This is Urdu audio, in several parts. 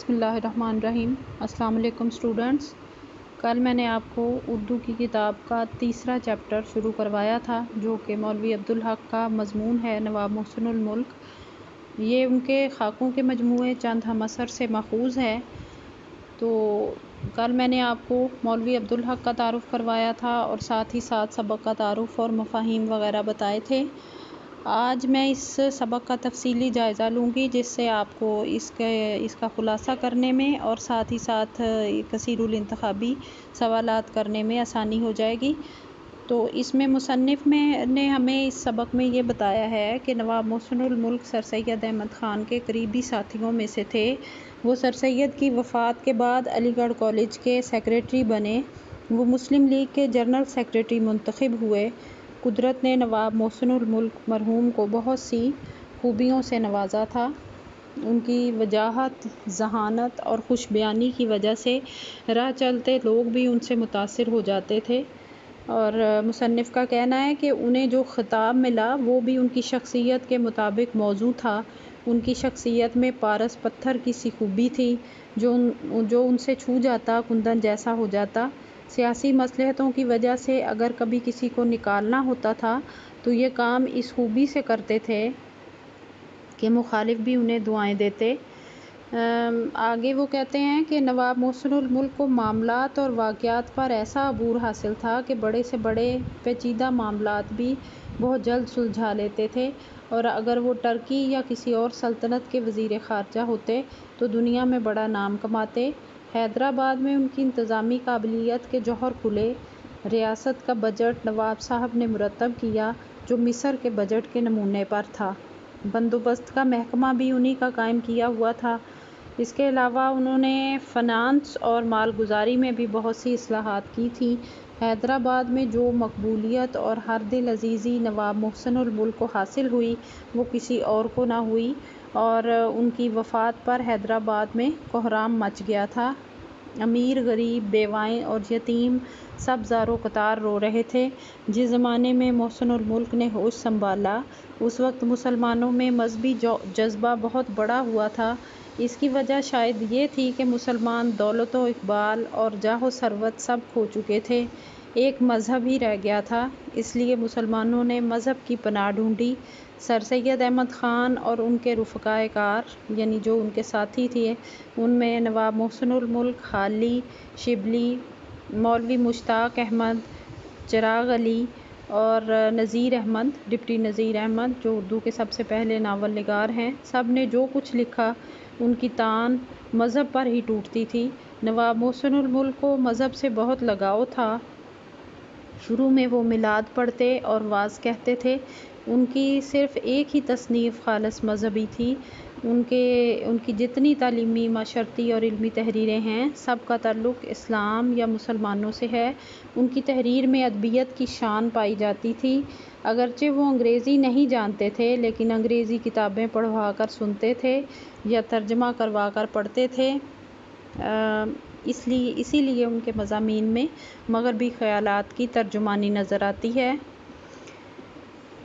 بسم اللہ الرحمن الرحیم۔ السلام علیکم اسٹوڈنٹس۔ کل میں نے آپ کو اردو کی کتاب کا تیسرا چیپٹر شروع کروایا تھا جو کہ مولوی عبدالحق کا مضمون ہے نواب محسن الملک۔ یہ ان کے خاکوں کے مجموعے چند ہم اثر سے ماخوذ ہے۔ تو کل میں نے آپ کو مولوی عبدالحق کا تعارف کروایا تھا اور ساتھ ہی ساتھ سبق کا تعارف اور مفاہیم وغیرہ بتائے تھے۔ آج میں اس سبق کا تفصیلی جائزہ لوں گی جس سے آپ کو اس کا خلاصہ کرنے میں اور ساتھ ہی ساتھ کثیر الانتخابی سوالات کرنے میں آسانی ہو جائے گی۔ تو اس میں مصنف نے ہمیں اس سبق میں یہ بتایا ہے کہ نواب محسن الملک سر سید احمد خان کے قریبی ساتھیوں میں سے تھے۔ وہ سر سید کی وفات کے بعد علی گڑھ کالج کے سیکریٹری بنے۔ وہ مسلم لیگ کے جنرل سیکریٹری منتخب ہوئے۔ قدرت نے نواب محسن الملک مرحوم کو بہت سی خوبیوں سے نوازا تھا۔ ان کی وجاہت، ذہانت اور خوش بیانی کی وجہ سے راہ چلتے لوگ بھی ان سے متاثر ہو جاتے تھے، اور مصنف کا کہنا ہے کہ انہیں جو خطاب ملا وہ بھی ان کی شخصیت کے مطابق موزوں تھا۔ ان کی شخصیت میں پارس پتھر کی سی خوبی تھی جو ان سے چھو جاتا کندن جیسا ہو جاتا۔ سیاسی مصلحتوں کی وجہ سے اگر کبھی کسی کو نکالنا ہوتا تھا تو یہ کام اس خوبی سے کرتے تھے کہ مخالف بھی انہیں دعائیں دیتے۔ آگے وہ کہتے ہیں کہ نواب محسن الملک کو معاملات اور واقعات پر ایسا عبور حاصل تھا کہ بڑے سے بڑے پیچیدہ معاملات بھی بہت جلد سلجھا لیتے تھے، اور اگر وہ ٹرکی یا کسی اور سلطنت کے وزیر خارجہ ہوتے تو دنیا میں بڑا نام کماتے۔ حیدرآباد میں ان کی انتظامی قابلیت کے جوہر کھلے۔ ریاست کا بجٹ نواب صاحب نے مرتب کیا جو مصر کے بجٹ کے نمونے پر تھا۔ بندوبست کا محکمہ بھی انہی کا قائم کیا ہوا تھا۔ اس کے علاوہ انہوں نے فنانس اور مالگزاری میں بھی بہت سی اصلاحات کی تھیں۔ حیدرآباد میں جو مقبولیت اور ہر دل عزیزی نواب محسن الملک کو حاصل ہوئی وہ کسی اور کو نہ ہوئی، اور ان کی وفات پر حیدرآباد میں کوہرام مچ گیا تھا۔ امیر، غریب، بیوائیں اور یتیم سب زار و قطار رو رہے تھے۔ جس زمانے میں محسن الملک نے ہوش سنبھالا اس وقت مسلمانوں میں مذہبی جذبہ بہت بڑا ہوا تھا۔ اس کی وجہ شاید یہ تھی کہ مسلمان دولت و اقبال اور جاہ و ثروت سب کھو چکے تھے، ایک مذہب ہی رہ گیا تھا۔ اس لیے مسلمانوں نے مذہب کی پناہ ڈھونڈی۔ سر سید احمد خان اور ان کے رفقائے کار یعنی جو ان کے ساتھی تھے ان میں نواب محسن الملک، حالی شبلی، مولوی مشتاق احمد، چراغ علی اور نذیر احمد، ڈپٹی نذیر احمد جو اردو کے سب سے پہلے ناول نگار ہیں، سب نے جو کچھ لکھا ان کی تان مذہب پر ہی ٹوٹتی تھی۔ نواب محسن الملک کو مذہب سے بہت لگاؤ تھا۔ شروع میں وہ میلاد پڑھتے اور وعظ کہتے تھے۔ ان کی صرف ایک ہی تصنیف خالص مذہبی تھی۔ ان کی جتنی تعلیمی، معاشرتی اور علمی تحریریں ہیں سب کا تعلق اسلام یا مسلمانوں سے ہے۔ ان کی تحریر میں ادبیت کی شان پائی جاتی تھی۔ اگرچہ وہ انگریزی نہیں جانتے تھے لیکن انگریزی کتابیں پڑھوا کر سنتے تھے یا ترجمہ کروا کر پڑھتے تھے، اسی لیے ان کے مضامین میں مغربی خیالات کی ترجمانی نظر آتی ہے۔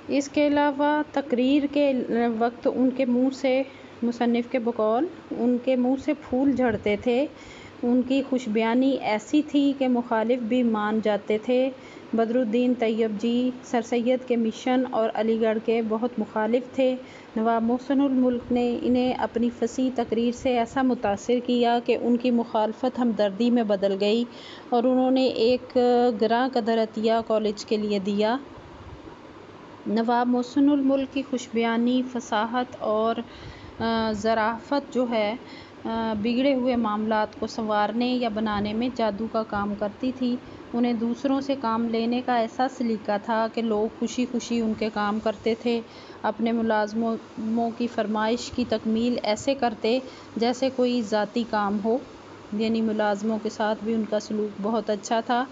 اس کے علاوہ تقریر کے وقت ان کے منہ سے، مصنف کے بقول، ان کے منہ سے پھول جھڑتے تھے۔ ان کی خوش بیانی ایسی تھی کہ مخالف بھی مان جاتے تھے۔ بدرالدین طیب جی سر سید کے مشن اور علی گڑھ کے بہت مخالف تھے۔ نواب محسن الملک نے انہیں اپنی فصیح تقریر سے ایسا متاثر کیا کہ ان کی مخالفت ہمدردی میں بدل گئی اور انہوں نے ایک گراں قدر عطیہ کالج کے لیے دیا۔ نواب محسن الملک کی خوش بیانی، فصاحت اور ظرافت جو ہے بگڑے ہوئے معاملات کو سنوارنے یا بنانے میں جادو کا کام کرتی تھی۔ انہیں دوسروں سے کام لینے کا ایسا سلیقہ تھا کہ لوگ خوشی خوشی ان کے کام کرتے تھے۔ اپنے ملازموں کی فرمائش کی تکمیل ایسے کرتے جیسے کوئی ذاتی کام ہو، یعنی ملازموں کے ساتھ بھی ان کا سلوک بہت اچھا تھا۔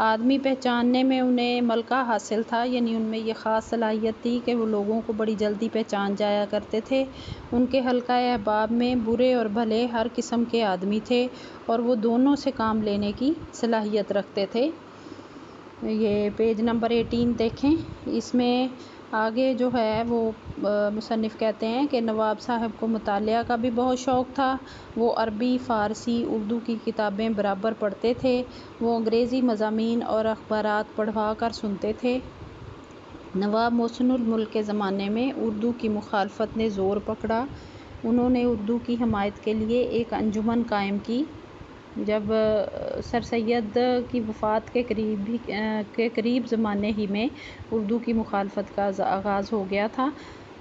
آدمی پہچاننے میں انہیں ملکہ حاصل تھا، یعنی ان میں یہ خاص صلاحیت تھی کہ وہ لوگوں کو بڑی جلدی پہچان جایا کرتے تھے۔ ان کے حلقہ احباب میں برے اور بھلے ہر قسم کے آدمی تھے اور وہ دونوں سے کام لینے کی صلاحیت رکھتے تھے۔ یہ پیج نمبر 18 دیکھیں، اس میں آگے جو ہے وہ مصنف کہتے ہیں کہ نواب صاحب کو مطالعہ کا بھی بہت شوق تھا۔ وہ عربی، فارسی، اردو کی کتابیں برابر پڑھتے تھے۔ وہ انگریزی مضامین اور اخبارات پڑھوا کر سنتے تھے۔ نواب محسن الملک کے زمانے میں اردو کی مخالفت نے زور پکڑا۔ انہوں نے اردو کی حمایت کے لیے ایک انجمن قائم کی۔ جب سر سید کی وفات کے قریب زمانے ہی میں اردو کی مخالفت کا آغاز ہو گیا تھا،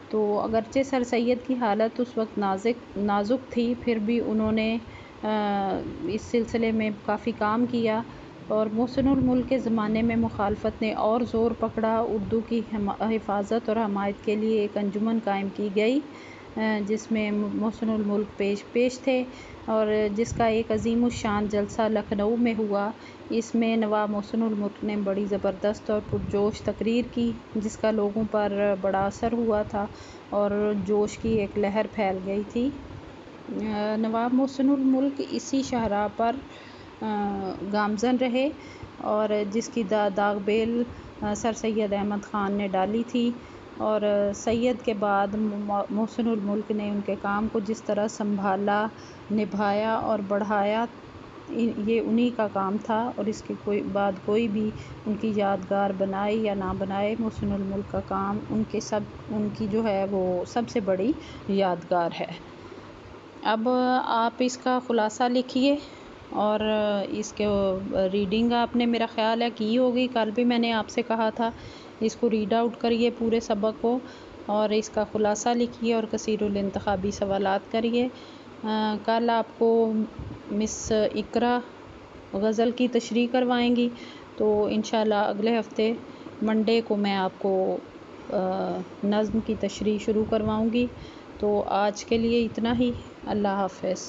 تو اگرچہ سر سید کی حالت اس وقت نازک تھی، پھر بھی انہوں نے اس سلسلے میں کافی کام کیا، اور محسن الملک کے زمانے میں مخالفت نے اور زور پکڑا۔ اردو کی حفاظت اور حمایت کے لیے ایک انجمن قائم کی گئی، جس میں محسن الملک پیش تھے، اور جس کا ایک عظیم الشان جلسہ لکھنؤ میں ہوا۔ اس میں نواب محسن الملک نے بڑی زبردست اور پرجوش تقریر کی، جس کا لوگوں پر بڑا اثر ہوا تھا اور جوش کی ایک لہر پھیل گئی تھی۔ نواب محسن الملک اسی شاہراہ پر گامزن رہے، اور جس کی داغ بیل سر سید احمد خان نے ڈالی تھی، اور سید کے بعد محسن الملک نے ان کے کام کو جس طرح سنبھالا، نبھایا اور بڑھایا، یہ انہی کا کام تھا، اور اس کے بعد کوئی بھی ان کی یادگار بنائے یا نہ بنائے، محسن الملک کا کام ان کی جو ہے وہ سب سے بڑی یادگار ہے۔ اب آپ اس کا خلاصہ لکھیے، اور اس کے ریڈنگ آپ نے میرا خیال ہے کی ہوگی، کل بھی میں نے آپ سے کہا تھا اس کو ریڈ آؤٹ کریے پورے سبق کو، اور اس کا خلاصہ لکھیے اور کثیر الانتخابی سوالات کریے۔ کل آپ کو مس اقرا غزل کی تشریح کروائیں گی، تو انشاءاللہ اگلے ہفتے منڈے کو میں آپ کو نظم کی تشریح شروع کرواؤں گی۔ تو آج کے لیے اتنا ہی، اللہ حافظ۔